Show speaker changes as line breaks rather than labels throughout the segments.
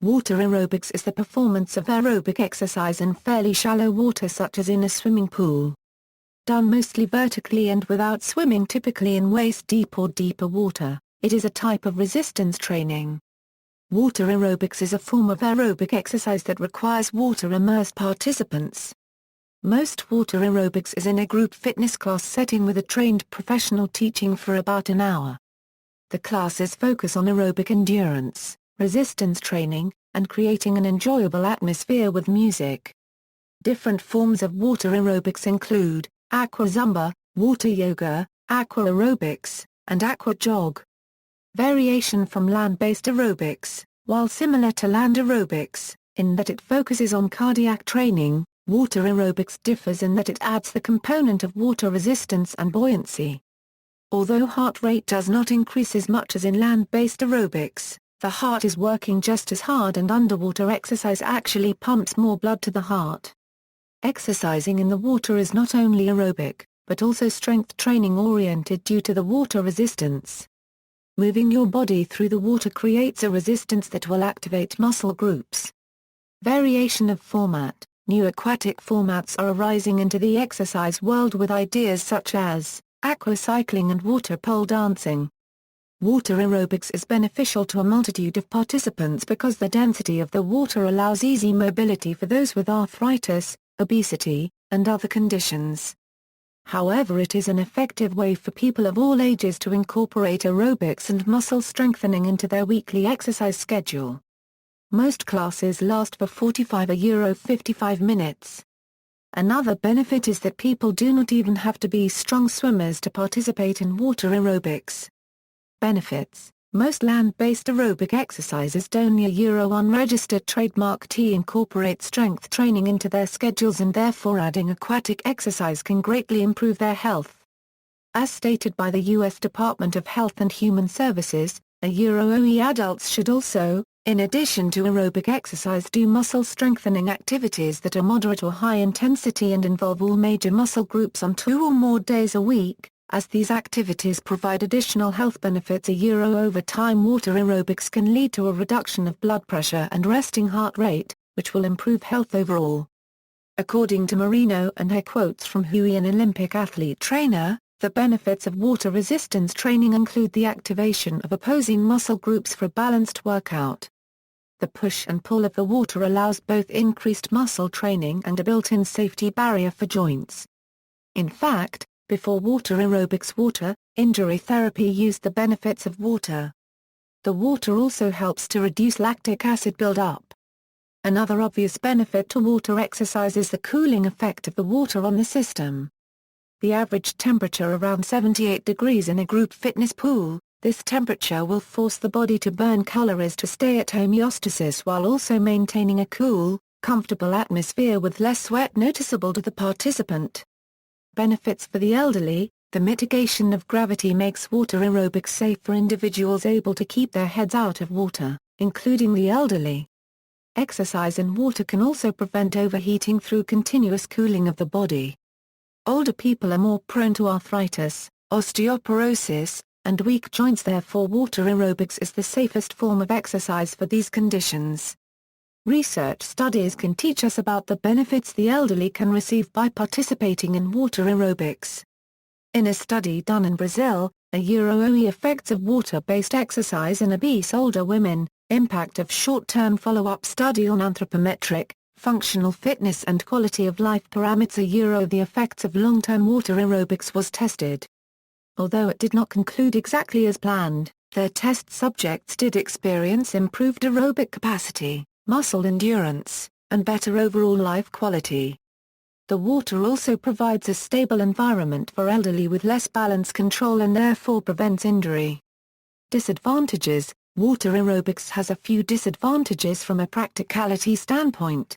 Water aerobics is the performance of aerobic exercise in fairly shallow water such as in a swimming pool. Done mostly vertically and without swimming typically in waist-deep or deeper water, it is a type of resistance training. Water aerobics is a form of aerobic exercise that requires water-immersed participants. Most water aerobics is in a group fitness class setting with a trained professional teaching for about an hour. The classes focus on aerobic endurance, resistance training, and creating an enjoyable atmosphere with music. Different forms of water aerobics include aqua Zumba, water yoga, aqua aerobics, and aqua jog. Variation from land-based aerobics, while similar to land aerobics, in that it focuses on cardiac training, water aerobics differs in that it adds the component of water resistance and buoyancy. Although heart rate does not increase as much as in land-based aerobics, the heart is working just as hard and underwater exercise actually pumps more blood to the heart. Exercising in the water is not only aerobic, but also strength training oriented due to the water resistance. Moving your body through the water creates a resistance that will activate muscle groups. Variation of format. New aquatic formats are arising into the exercise world with ideas such as aqua cycling and water pole dancing. Water aerobics is beneficial to a multitude of participants because the density of the water allows easy mobility for those with arthritis, obesity, and other conditions. However, it is an effective way for people of all ages to incorporate aerobics and muscle strengthening into their weekly exercise schedule. Most classes last for 45–55 minutes. Another benefit is that people do not even have to be strong swimmers to participate in water aerobics. Benefits. Most land-based aerobic exercises don't unregistered trademark T incorporate strength training into their schedules and therefore adding aquatic exercise can greatly improve their health. As stated by the U.S. Department of Health and Human Services, OE adults should also, in addition to aerobic exercise, do muscle strengthening activities that are moderate or high intensity and involve all major muscle groups on 2 or more days a week, as these activities provide additional health benefits. Over time, water aerobics can lead to a reduction of blood pressure and resting heart rate, which will improve health overall. According to Marino and her quotes from Hui, an Olympic athlete trainer, the benefits of water resistance training include the activation of opposing muscle groups for a balanced workout. The push and pull of the water allows both increased muscle training and a built-in safety barrier for joints. In fact, before water aerobics, water injury therapy used the benefits of water. The water also helps to reduce lactic acid buildup. Another obvious benefit to water exercise is the cooling effect of the water on the system. The average temperature around 78 degrees in a group fitness pool, this temperature will force the body to burn calories to stay at homeostasis while also maintaining a cool, comfortable atmosphere with less sweat noticeable to the participant. Benefits for the elderly. The mitigation of gravity makes water aerobics safe for individuals able to keep their heads out of water, including the elderly. Exercise in water can also prevent overheating through continuous cooling of the body. Older people are more prone to arthritis, osteoporosis, and weak joints, therefore water aerobics is the safest form of exercise for these conditions. Research studies can teach us about the benefits the elderly can receive by participating in water aerobics. In a study done in Brazil, OE effects of water-based exercise in obese older women, impact of short-term follow-up study on anthropometric, functional fitness and quality of life parameters. The effects of long-term water aerobics was tested. Although it did not conclude exactly as planned, their test subjects did experience improved aerobic capacity, muscle endurance, and better overall life quality. The water also provides a stable environment for elderly with less balance control and therefore prevents injury. Disadvantages. Water aerobics has a few disadvantages from a practicality standpoint.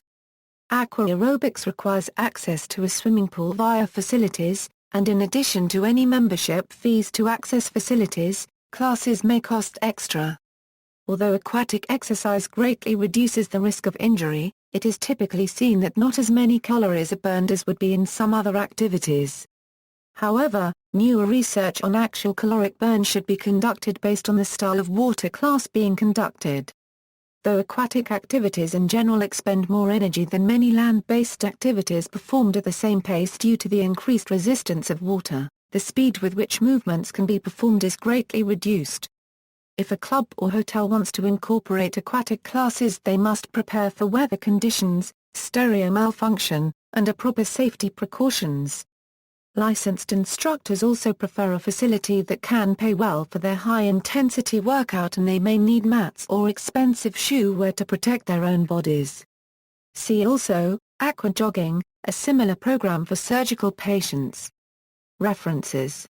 Aqua aerobics requires access to a swimming pool via facilities, and in addition to any membership fees to access facilities, classes may cost extra. Although aquatic exercise greatly reduces the risk of injury, it is typically seen that not as many calories are burned as would be in some other activities. However, newer research on actual caloric burn should be conducted based on the style of water class being conducted. Though aquatic activities in general expend more energy than many land-based activities performed at the same pace due to the increased resistance of water, the speed with which movements can be performed is greatly reduced. If a club or hotel wants to incorporate aquatic classes, they must prepare for weather conditions, stereo malfunction, and proper safety precautions. Licensed instructors also prefer a facility that can pay well for their high-intensity workout, and they may need mats or expensive shoe wear to protect their own bodies. See also, aqua jogging, a similar program for surgical patients. References.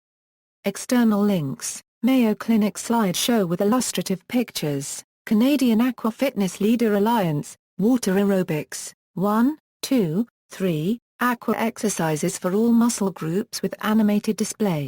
External links: Mayo Clinic slideshow with illustrative pictures, Canadian Aqua Fitness Leader Alliance, Water Aerobics, 1, 2, 3, Aqua exercises for all muscle groups with animated display.